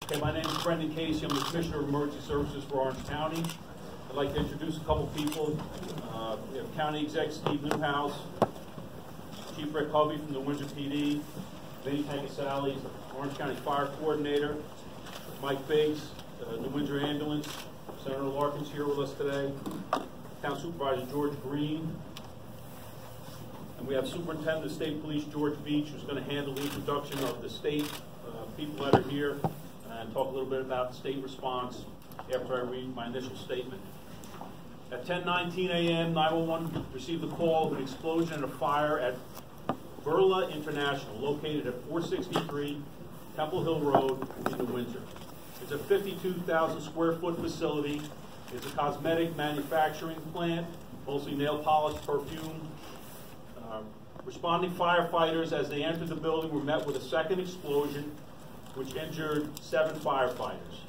Okay, my name is Brendan Casey. I'm the Commissioner of Emergency Services for Orange County. I'd like to introduce a couple people. We have County Exec Steve Newhouse, Chief Rick Hovey from the Windsor PD, Vinny Tankasali, Orange County Fire Coordinator, Mike Biggs, New Windsor Ambulance, Senator Larkin's here with us today, Town Supervisor George Green, and we have Superintendent of State Police George Beach, who's going to handle the introduction of the state people that are here and talk a little bit about the state response after I read my initial statement. At 10:19 a.m., 911 received a call of an explosion and a fire at Verla International, located at 463 Temple Hill Road in New Windsor. It's a 52,000 square foot facility. It's a cosmetic manufacturing plant, mostly nail polish, perfume. Responding firefighters, as they entered the building, were met with a second explosion, which injured 7 firefighters.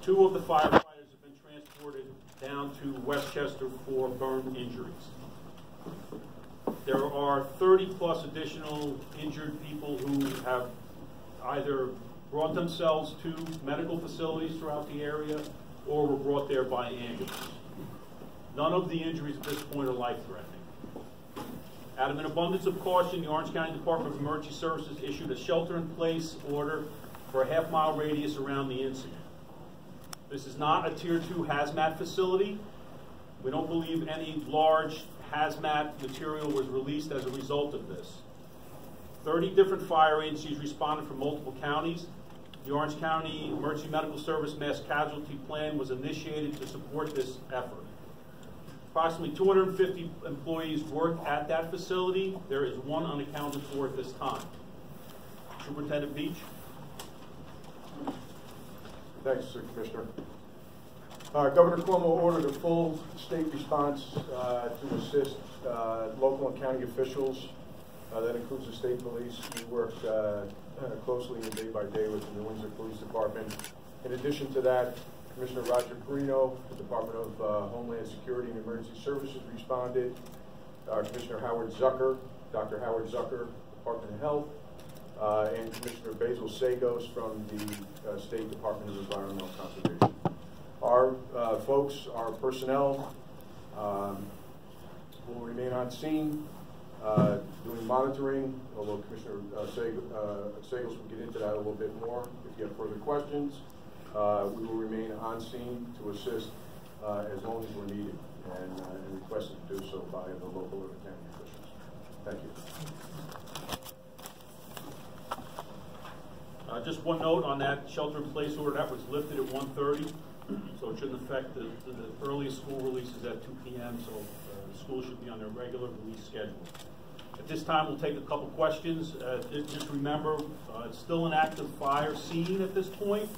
2 of the firefighters have been transported down to Westchester for burn injuries. There are 30+ additional injured people who have either brought themselves to medical facilities throughout the area or were brought there by ambulance. None of the injuries at this point are life-threatening. Out of an abundance of caution, the Orange County Department of Emergency Services issued a shelter-in-place order for a half-mile radius around the incident. This is not a Tier 2 hazmat facility. We don't believe any large hazmat material was released as a result of this. 30 different fire agencies responded from multiple counties. The Orange County Emergency Medical Service Mass Casualty Plan was initiated to support this effort. Approximately 250 employees work at that facility. There is 1 unaccounted for at this time. Superintendent Beach. Thanks, Commissioner. Governor Cuomo ordered a full state response to assist local and county officials. That includes the state police. We work closely and day by day with the New Windsor Police Department. In addition to that, Commissioner Roger Perino, the Department of Homeland Security and Emergency Services responded. Commissioner Howard Zucker, Dr. Howard Zucker, Department of Health, and Commissioner Basil Sagos from the State Department of Environmental Conservation. Our folks, our personnel, will remain on scene doing monitoring, although Commissioner Sagos will get into that a little bit more if you have further questions. We will remain on scene to assist as long as we're needed and requested to do so by the local or the county officials. Thank you. Just one note on that shelter-in-place order, that was lifted at 1:30, so it shouldn't affect the earliest school releases at 2 p.m., so the school should be on their regular release schedule. At this time, we'll take a couple questions. Just remember, it's still an active fire scene at this point.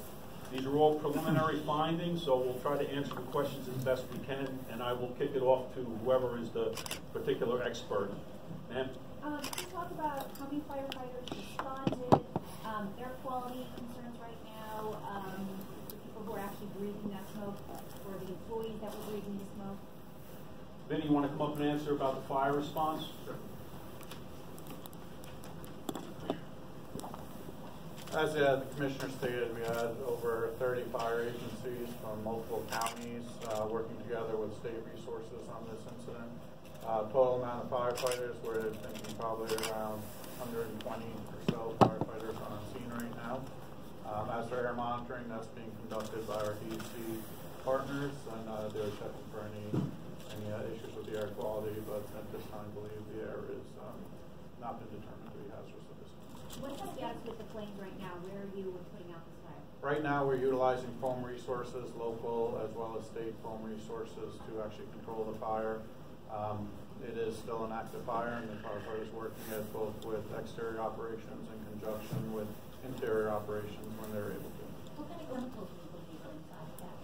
These are all preliminary findings, so we'll try to answer the questions as best we can, and I will kick it off to whoever is the particular expert. Ma'am? Can you talk about how many firefighters responded, air quality concerns right now, the people who are actually breathing that smoke, or the employees that were breathing the smoke? Vinny, you want to come up and answer about the fire response? Sure. As the Commissioner stated, we had over 30 fire agencies from multiple counties working together with state resources on this incident. Total amount of firefighters, we're thinking probably around 120 or so firefighters on scene right now. As for air monitoring, that's being conducted by our DEC partners, and they're checking for any issues with the air quality, but at this time, I believe the air is not been determined to be hazardous at this time. What's the status with the flames right now? Where are you putting out this fire? Right now, we're utilizing foam resources, local as well as state foam resources to actually control the fire. It is still an active fire, and the firefighters working it both with exterior operations in conjunction with interior operations when they're able to. What kind of chemicals do you put inside that?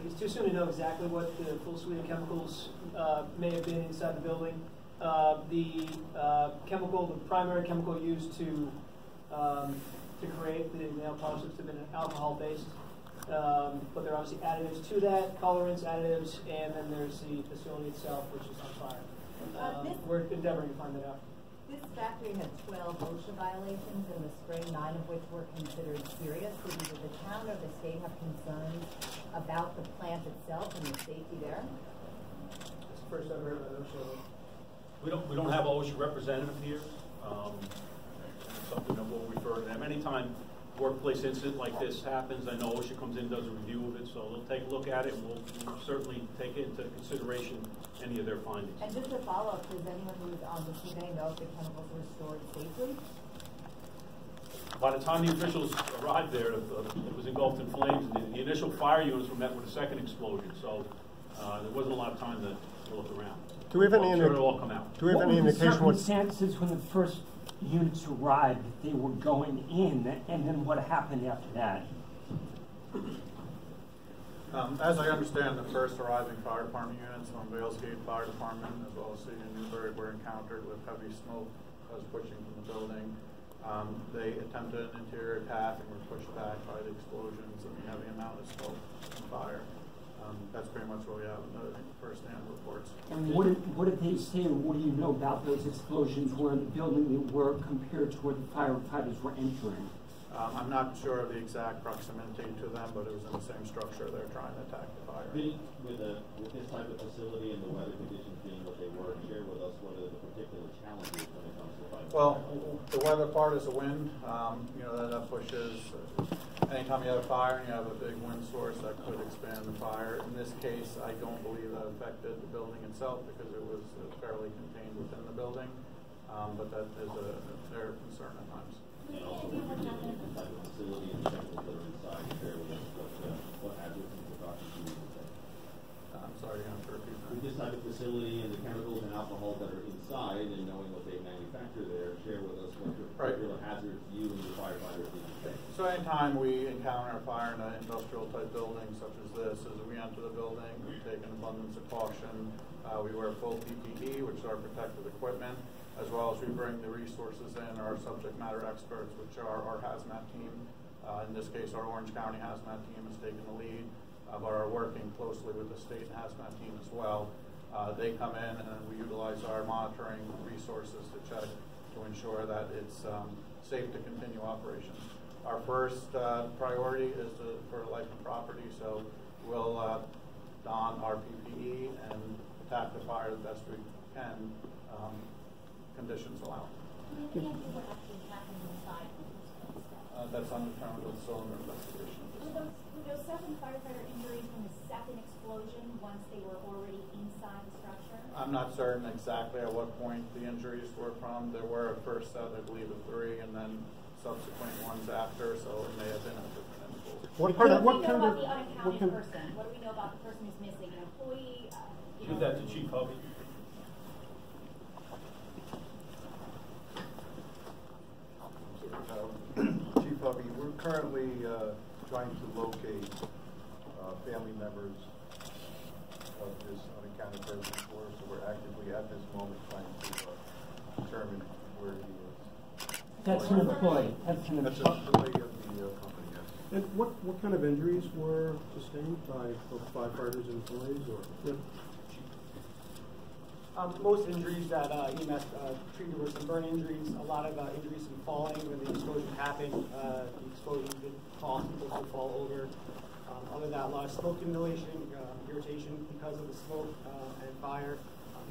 It's too soon to know exactly what the full suite of chemicals may have been inside the building. The primary chemical used to create the nail polishes have been alcohol-based, but there are obviously additives to that, colorants, additives, and then there's the facility itself, which is on fire. We're endeavoring to find that out. This factory had 12 OSHA violations in the spring, 9 of which were considered serious. Did either the town or the state have concerns about the plant itself and the safety there? It's the first I've heard of OSHA. We don't have an OSHA representative here. Something that we'll refer to them. Anytime a workplace incident like this happens, I know OSHA comes in, does a review of it, so they'll take a look at it, and we'll certainly take into consideration any of their findings. And just to follow up, does anyone who's on the survey know if the chemicals were stored safely? By the time the officials arrived there, it was engulfed in flames, and the initial fire units were met with a second explosion, so there wasn't a lot of time to look around. Do we have any indication? It'll all come out. Do we have any indication what circumstances when the first units arrived that they were going in, and then what happened after that? As I understand, the first arriving fire department units from Valesgate Fire Department, as well as City of Newbury, were encountered with heavy smoke that was pushing from the building. They attempted an interior path and were pushed back by the explosions and the heavy amount of smoke and fire. That's pretty much what we have in the first-hand reports. And what did they say, or what do you know about those explosions where in the building they were compared to where the firefighters were entering? I'm not sure of the exact proximity to them, but it was in the same structure they're trying to attack the fire. With this type of facility and the weather conditions being what they were, share with us what are the particular challenges when it comes to fire? Well, the weather part is the wind. That pushes. Anytime you have a fire and you have a big wind source, that could expand the fire. In this case, I don't believe that affected the building itself because it was fairly contained within the building. But that is a fair concern at times. And also with the type of facility and the chemicals that are inside, share with us what hazards and precautions you need to take. I'm sorry, you have to repeat that. With this type of facility and the chemicals and alcohol that are inside and knowing what they manufacture there, share with us what particular hazards you and your firefighters need to take. So anytime we encounter a fire in an industrial type building such as this, as we enter the building, we take an abundance of caution. We wear full PPE, which is our protective equipment, as well as we bring the resources in, our subject matter experts, which are our hazmat team. In this case, our Orange County hazmat team has taken the lead, but are working closely with the state hazmat team as well. They come in and we utilize our monitoring resources to check to ensure that it's safe to continue operations. Our first priority is for life and property, so we'll don our PPE and attack the fire the best we can, conditions allow. That's undetermined with still under investigation. Were those 7 firefighter injuries from the second explosion once they were already inside the structure? I'm not certain exactly at what point the injuries were from. There were a first set, I believe, of 3, and then subsequent ones after, so it may have been at different intervals. What do we know about the unaccounted person? What do we know about the person who's missing? An employee? Give that to Chief Hubby. Chief Hubby, we're currently trying to locate family members of this unaccounted person for us, so we're actively at this moment trying to determine where he is. That's an employee. That's an That's employee. an employee of the company, yes. And what kind of injuries were sustained by both firefighters and employees? Or Most injuries that EMS treated were some burn injuries, a lot of injuries from falling when the explosion happened. The explosion did cause people to fall over. Other than that, a lot of smoke inhalation, irritation because of the smoke and fire.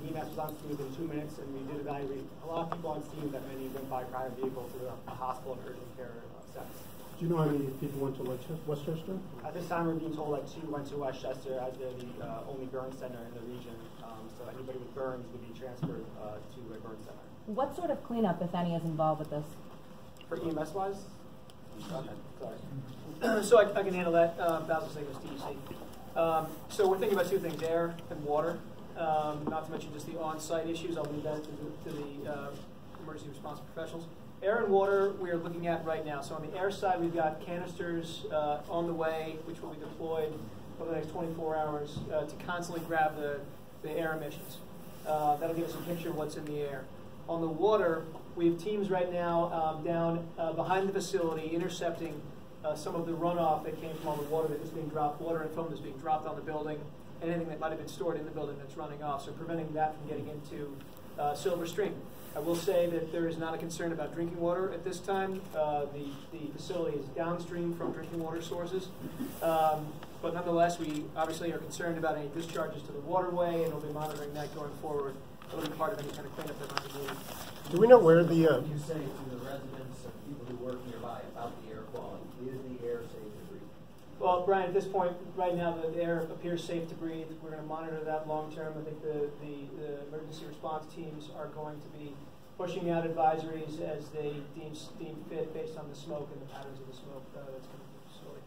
EMS was on scene within 2 minutes, and we did evaluate a lot of people on scene that many went by private vehicle to a hospital and urgent care settings. do you know how many people went to Westchester? At this time, we're being told that 2 went to Westchester as they're the only burn center in the region. So anybody with burns would be transferred to a burn center. What sort of cleanup, if any, is involved with this? For EMS-wise? Okay, sorry. So I can handle that. Basil Sagos, DEC. So we're thinking about 2 things, air and water. Not to mention just the on-site issues. I'll leave that to the emergency response professionals. Air and water we are looking at right now. So on the air side, we've got canisters on the way, which will be deployed over the next 24 hours to constantly grab the air emissions. That'll give us a picture of what's in the air. On the water, we have teams right now down behind the facility intercepting some of the runoff that came from all the water that is being dropped, water and foam that's being dropped on the building, anything that might have been stored in the building that's running off, so preventing that from getting into Silver Stream. I will say that there is not a concern about drinking water at this time. The facility is downstream from drinking water sources. But nonetheless, we obviously are concerned about any discharges to the waterway, and we'll be monitoring that going forward. It'll be part of any kind of cleanup that might be needed. Do we know where the... What you say to the residents or people who work nearby about the air quality? Is the air safe to breathe? Well, Brian, at this point, right now, the air appears safe to breathe. We're going to monitor that long term. I think the emergency response teams are going to be pushing out advisories as they deem fit based on the smoke and the patterns of the smoke that's coming from the facility.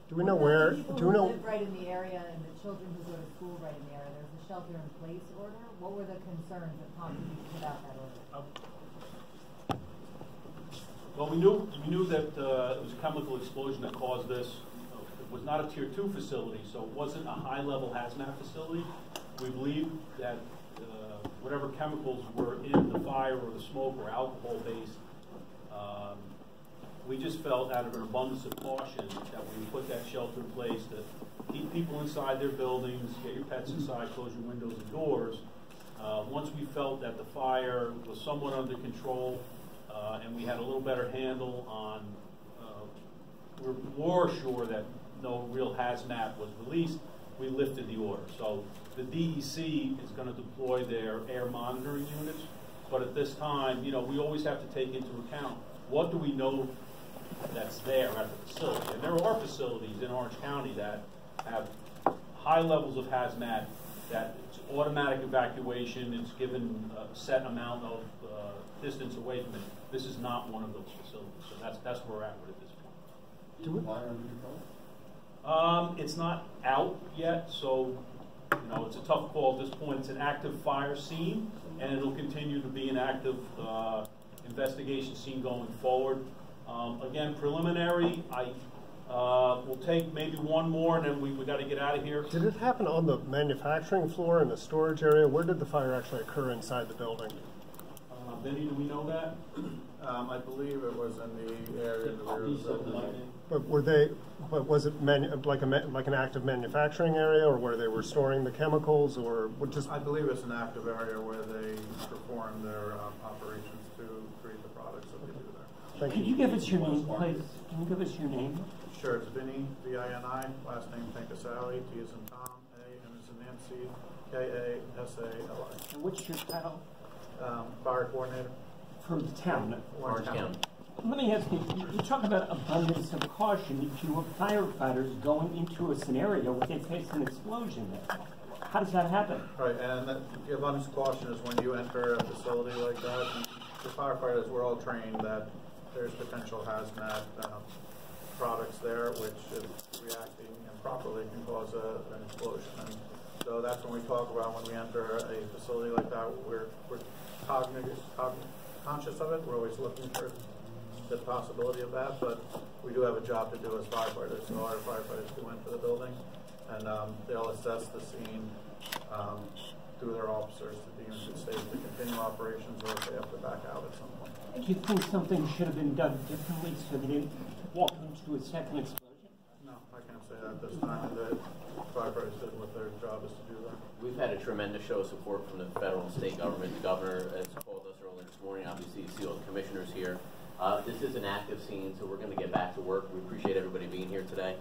Do we know where... Do we know live right in the area and the children who go to school right in the area? There's a shelter-in-place order. What were the concerns that prompted you to put out that order? Well, we knew that it was a chemical explosion that caused this. It was not a Tier 2 facility, so it wasn't a high-level hazmat facility. We believe that whatever chemicals were in the fire or the smoke or alcohol-based, we just felt out of an abundance of caution that we would put that shelter in place to keep people inside their buildings, get your pets inside, close your windows and doors. Once we felt that the fire was somewhat under control and we had a little better handle on, we're more sure that no real hazmat was released, we lifted the order. So the DEC is going to deploy their air monitoring units, but at this time, we always have to take into account what do we know that's there at the facility. And there are facilities in Orange County that have high levels of hazmat, that it's automatic evacuation, it's given a set amount of distance away from it. This is not one of those facilities, so that's where we're at with it at this point. Do we fire under control? It's not out yet, so it's a tough call at this point. It's an active fire scene, and it'll continue to be an active investigation scene going forward. Again, preliminary. We'll take maybe one more, and then we got to get out of here. Did it happen on the manufacturing floor in the storage area? Where did the fire actually occur inside the building? Benny, do we know that? I believe it was in the area in the rear of the building. But was it like an active manufacturing area, or where they were storing the chemicals, or just? I believe it's an active area where they perform their operations to create the products that they do there. Could you give us your name, please? Can you give us your name? Sure, it's Vinny, V-I-N-I, last name Pankasali, T as in Tom, A, N as in Nancy, K-A-S-A-L-I. And what's your title? Fire coordinator. For the town. Orange County. Let me ask you, you talk about abundance of caution. If you have firefighters going into a scenario where they face an explosion, how does that happen? Right, and the abundance of caution is when you enter a facility like that, the firefighters, we're all trained that there's potential hazmat products there, which if reacting improperly can cause an explosion. And so that's when we talk about when we enter a facility like that, we're conscious of it. We're always looking for the possibility of that, but we do have a job to do as firefighters. So our firefighters go into the building, and they'll assess the scene through their officers to deem it safe to continue operations, or if they have to back out at some point. Do you think something should have been done differently so they didn't walk into a second explosion? No, I can't say that this time. The firefighters did what their job is to do there. We've had a tremendous show of support from the federal and state government. The governor has called us earlier this morning. Obviously, you see all the commissioners here. This is an active scene, so we're going to get back to work. We appreciate everybody being here today.